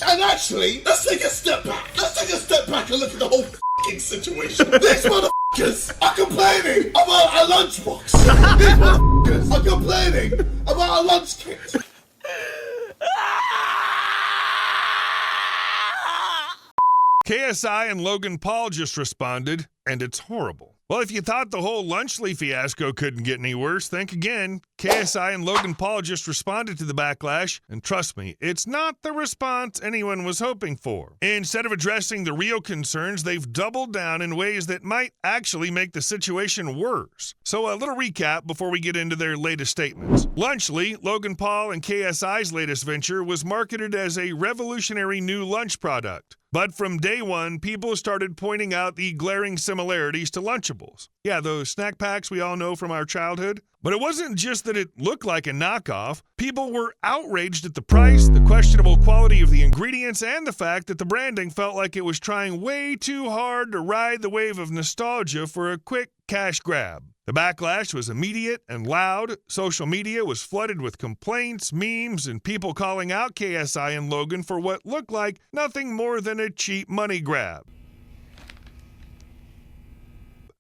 And actually, let's take a step back. Let's take a step back and look at the whole f***ing situation. These motherfuckers are complaining about a lunchbox. These motherfuckers are complaining about a lunch kit. KSI and Logan Paul just responded, and it's horrible. Well, if you thought the whole Lunchly fiasco couldn't get any worse, think again. KSI and Logan Paul just responded to the backlash, and trust me, it's not the response anyone was hoping for. Instead of addressing the real concerns, they've doubled down in ways that might actually make the situation worse. So a little recap before we get into their latest statements. Lunchly, Logan Paul and KSI's latest venture, was marketed as a revolutionary new lunch product. But from day one, people started pointing out the glaring similarities to Lunchables. Yeah, those snack packs we all know from our childhood. But it wasn't just that it looked like a knockoff. People were outraged at the price, the questionable quality of the ingredients, and the fact that the branding felt like it was trying way too hard to ride the wave of nostalgia for a quick cash grab. The backlash was immediate and loud. Social media was flooded with complaints, memes, and people calling out KSI and Logan for what looked like nothing more than a cheap money grab.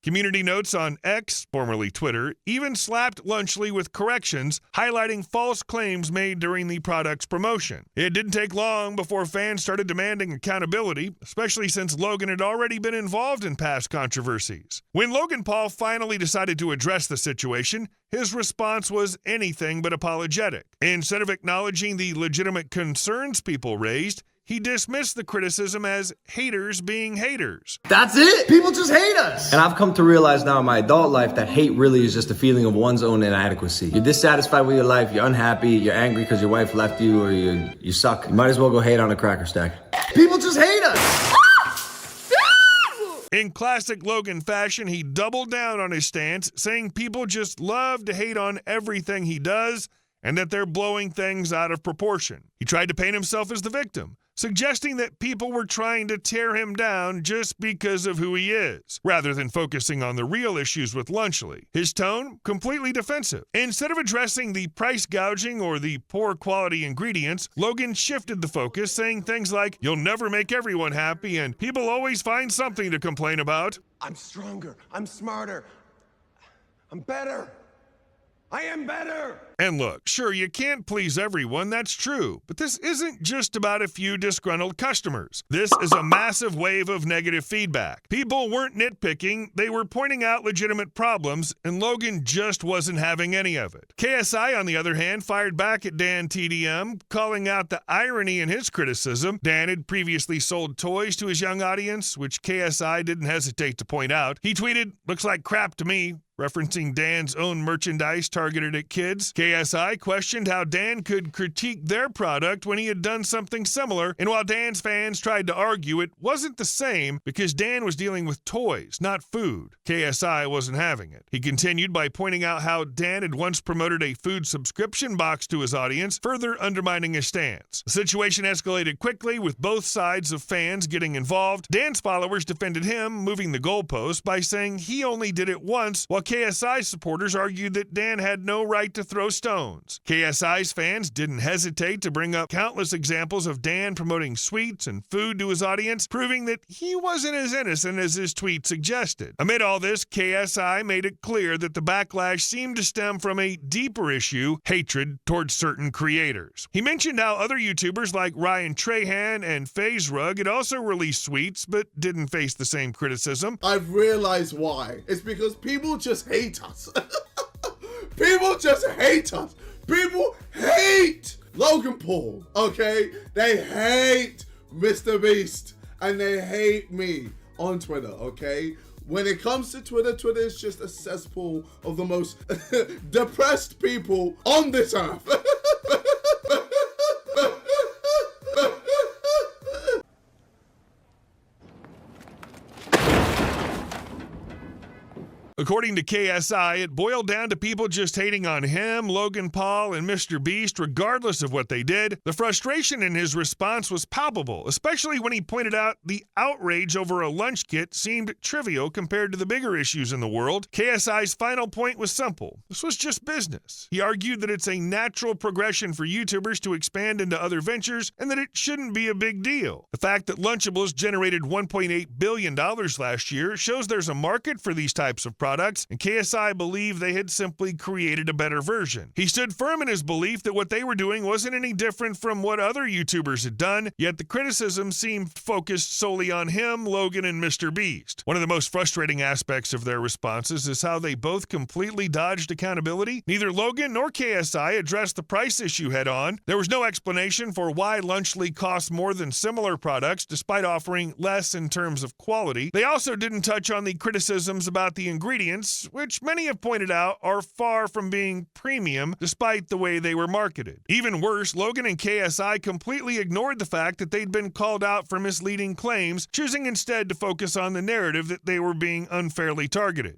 Community notes on X, formerly Twitter, even slapped Lunchly with corrections, highlighting false claims made during the product's promotion. It didn't take long before fans started demanding accountability, especially since Logan had already been involved in past controversies. When Logan Paul finally decided to address the situation, his response was anything but apologetic. Instead of acknowledging the legitimate concerns people raised, he dismissed the criticism as haters being haters. That's it. People just hate us. And I've come to realize now in my adult life that hate really is just a feeling of one's own inadequacy. You're dissatisfied with your life, you're unhappy, you're angry because your wife left you, or you suck. You might as well go hate on a cracker stack. People just hate us. In classic Logan fashion, he doubled down on his stance, saying people just love to hate on everything he does and that they're blowing things out of proportion. He tried to paint himself as the victim, suggesting that people were trying to tear him down just because of who he is, rather than focusing on the real issues with Lunchly. His tone, completely defensive. Instead of addressing the price gouging or the poor quality ingredients, Logan shifted the focus, saying things like, "You'll never make everyone happy, and people always find something to complain about." I'm stronger, I'm smarter, I'm better. I am better! And look, sure, you can't please everyone, that's true. But this isn't just about a few disgruntled customers. This is a massive wave of negative feedback. People weren't nitpicking, they were pointing out legitimate problems, and Logan just wasn't having any of it. KSI, on the other hand, fired back at DanTDM, calling out the irony in his criticism. Dan had previously sold toys to his young audience, which KSI didn't hesitate to point out. He tweeted, "Looks like crap to me," referencing Dan's own merchandise targeted at kids. KSI questioned how Dan could critique their product when he had done something similar, and while Dan's fans tried to argue it wasn't the same because Dan was dealing with toys, not food, KSI wasn't having it. He continued by pointing out how Dan had once promoted a food subscription box to his audience, further undermining his stance. The situation escalated quickly, with both sides of fans getting involved. Dan's followers defended him, moving the goalpost by saying he only did it once, while KSI supporters argued that Dan had no right to throw stones. KSI's fans didn't hesitate to bring up countless examples of Dan promoting sweets and food to his audience, proving that he wasn't as innocent as his tweet suggested. Amid all this, KSI made it clear that the backlash seemed to stem from a deeper issue, hatred towards certain creators. He mentioned how other YouTubers like Ryan Trahan and FaZe Rug had also released sweets, but didn't face the same criticism. I've realized why. It's because people just hate us. People just hate us. People hate Logan Paul, okay? They hate MrBeast, and they hate me on Twitter, okay? When it comes to Twitter, Twitter is just a cesspool of the most depressed people on this earth. According to KSI, it boiled down to people just hating on him, Logan Paul, and MrBeast regardless of what they did. The frustration in his response was palpable, especially when he pointed out the outrage over a lunch kit seemed trivial compared to the bigger issues in the world. KSI's final point was simple. This was just business. He argued that it's a natural progression for YouTubers to expand into other ventures and that it shouldn't be a big deal. The fact that Lunchables generated $1.8 billion last year shows there's a market for these types of products, and KSI believed they had simply created a better version. He stood firm in his belief that what they were doing wasn't any different from what other YouTubers had done, yet the criticism seemed focused solely on him, Logan, and MrBeast. One of the most frustrating aspects of their responses is how they both completely dodged accountability. Neither Logan nor KSI addressed the price issue head-on. There was no explanation for why Lunchly costs more than similar products, despite offering less in terms of quality. They also didn't touch on the criticisms about the ingredients, which many have pointed out are far from being premium, despite the way they were marketed. Even worse, Logan and KSI completely ignored the fact that they'd been called out for misleading claims, choosing instead to focus on the narrative that they were being unfairly targeted.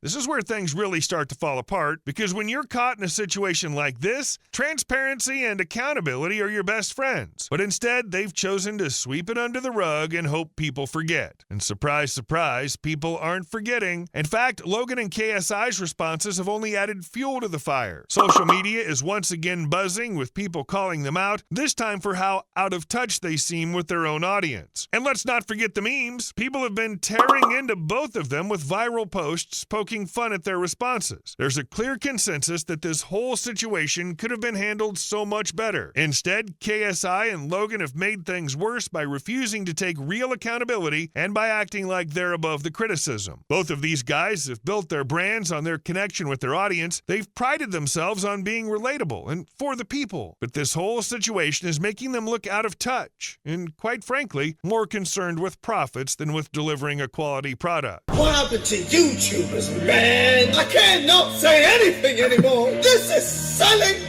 This is where things really start to fall apart, because when you're caught in a situation like this, transparency and accountability are your best friends. But instead, they've chosen to sweep it under the rug and hope people forget. And surprise, surprise, people aren't forgetting. In fact, Logan and KSI's responses have only added fuel to the fire. Social media is once again buzzing with people calling them out, this time for how out of touch they seem with their own audience. And let's not forget the memes. People have been tearing into both of them with viral posts poking fun at their responses. There's a clear consensus that this whole situation could have been handled so much better. Instead, KSI and Logan have made things worse by refusing to take real accountability and by acting like they're above the criticism. Both of these guys have built their brands on their connection with their audience. They've prided themselves on being relatable and for the people. But this whole situation is making them look out of touch and, quite frankly, more concerned with profits than with delivering a quality product. What happened to YouTubers, man? I can't not say anything anymore. This is selling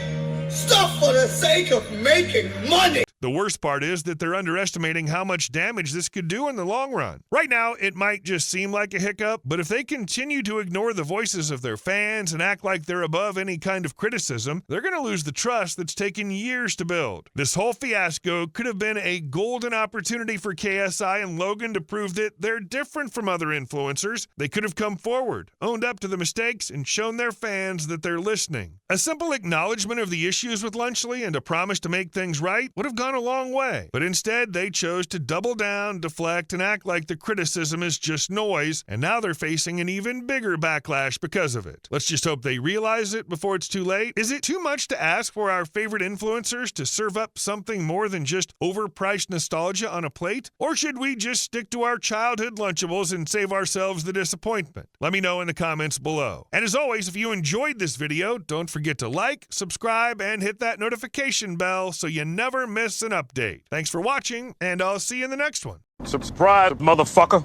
stuff for the sake of making money. The worst part is that they're underestimating how much damage this could do in the long run. Right now, it might just seem like a hiccup, but if they continue to ignore the voices of their fans and act like they're above any kind of criticism, they're going to lose the trust that's taken years to build. This whole fiasco could have been a golden opportunity for KSI and Logan to prove that they're different from other influencers. They could have come forward, owned up to the mistakes, and shown their fans that they're listening. A simple acknowledgement of the issues with Lunchly and a promise to make things right would have gone a long way, but instead they chose to double down, deflect, and act like the criticism is just noise, and now they're facing an even bigger backlash because of it. Let's just hope they realize it before it's too late. Is it too much to ask for our favorite influencers to serve up something more than just overpriced nostalgia on a plate? Or should we just stick to our childhood Lunchables and save ourselves the disappointment? Let me know in the comments below. And as always, if you enjoyed this video, don't forget to like, subscribe, and hit that notification bell so you never miss an update. Thanks for watching, and I'll see you in the next one. Subscribe, motherfucker.